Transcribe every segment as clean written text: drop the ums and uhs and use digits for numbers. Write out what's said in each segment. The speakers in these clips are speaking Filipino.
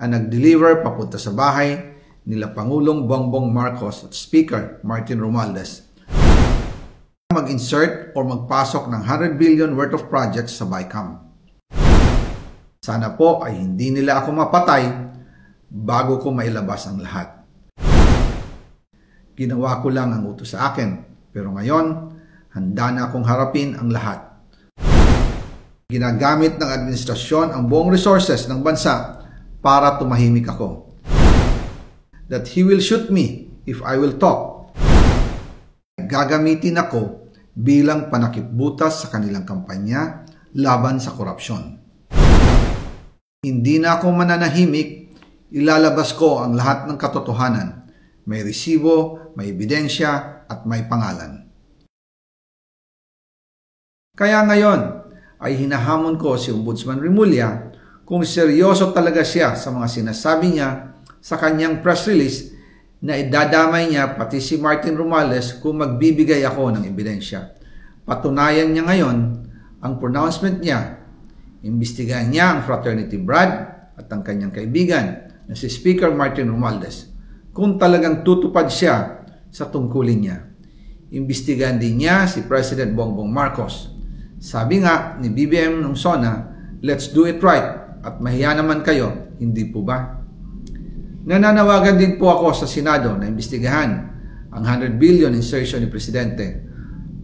ang nag-deliver papunta sa bahay nila Pangulong Bongbong Marcos at Speaker Martin Romualdez mag-insert o magpasok ng 100 billion worth of projects sa BICAM. Sana po ay hindi nila ako mapatay bago ko mailabas ang lahat. Ginawa ko lang ang utos sa akin, pero ngayon, handa na akong harapin ang lahat. Ginagamit ng administrasyon ang buong resources ng bansa para tumahimik ako. That he will shoot me if I will talk. Gagamitin ako bilang panakipbutas sa kanilang kampanya laban sa korupsyon. Hindi na ako mananahimik, ilalabas ko ang lahat ng katotohanan. May resibo, may ebidensya, at may pangalan. Kaya ngayon ay hinahamon ko si Ombudsman Remulla kung seryoso talaga siya sa mga sinasabi niya sa kanyang press release na idadamay niya pati si Martin Romualdez kung magbibigay ako ng ebidensya. Patunayan niya ngayon ang pronouncement niya. Imbestigahan niya ang fraternity Brad at ang kanyang kaibigan na si Speaker Martin Romualdez kung talagang tutupad siya sa tungkulin niya. Imbestigahan din niya si President Bongbong Marcos. Sabi nga ni BBM nung SONA, let's do it right at mahiya naman kayo, hindi po ba? Nananawagan din po ako sa Senado na imbestigahan ang 100 billion insertion ni Presidente.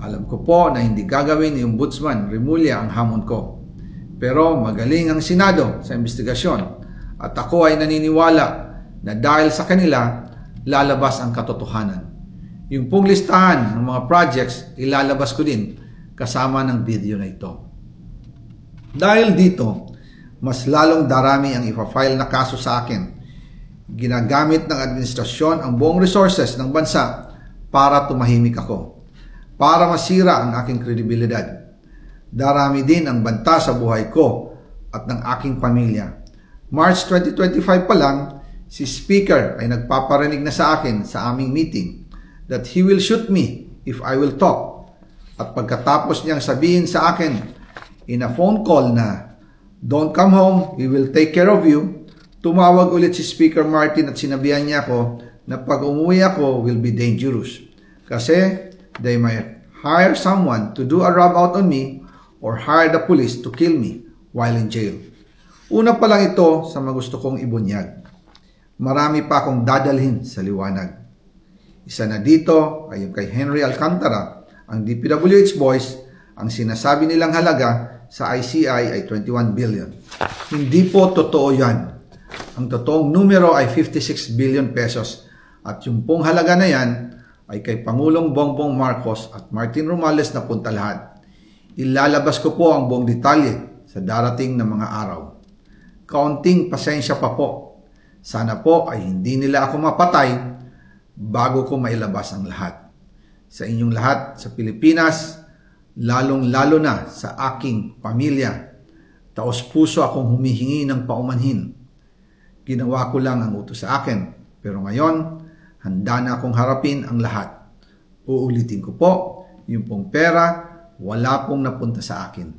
Alam ko po na hindi gagawin ni Ombudsman Remulla ang hamon ko. Pero magaling ang Senado sa investigasyon at ako ay naniniwala na dahil sa kanila, lalabas ang katotohanan. Yung pong listahan ng mga projects, ilalabas ko din kasama ng video na ito. Dahil dito, mas lalong darami ang ipafile na kaso sa akin. Ginagamit ng administrasyon ang buong resources ng bansa para tumahimik ako, para masira ang aking kredibilidad. Darami din ang banta sa buhay ko at ng aking pamilya. March 2025 pa lang, si Speaker ay nagpaparinig na sa akin sa aming meeting that he will shoot me if I will talk. At pagkatapos niyang sabihin sa akin in a phone call na don't come home, we will take care of you, tumawag ulit si Speaker Martin at sinabihan niya ako na pag umuwi ako will be dangerous. Kasi they might hire someone to do a rob out on me or hire the police to kill me while in jail. Una pa lang ito sa magusto kong ibunyag. Marami pa akong dadalhin sa liwanag. Isa na dito ay yung kay Henry Alcantara, ang DPWH boys, ang sinasabi nilang halaga sa ICI ay 21 billion. Hindi po totoo yan. Ang totoong numero ay 56 billion pesos at yung pong halaga na yan ay kay Pangulong Bongbong Marcos at Martin Romualdez na punta lahat. Ilalabas ko po ang buong detalye sa darating na mga araw. Kaunting pasensya pa po. Sana po ay hindi nila ako mapatay bago ko mailabas ang lahat. Sa inyong lahat sa Pilipinas, lalong-lalo na sa aking pamilya, taos-puso akong humihingi ng paumanhin. Ginawa ko lang ang utos sa akin, pero ngayon, handa na akong harapin ang lahat. Uulitin ko po, yung pong pera, wala pong napunta sa akin.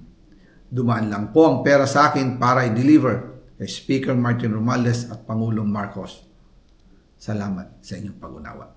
Dumaan lang po ang pera sa akin para i-deliver kay Speaker Martin Romualdez at Pangulong Marcos. Salamat sa inyong pag-unawa.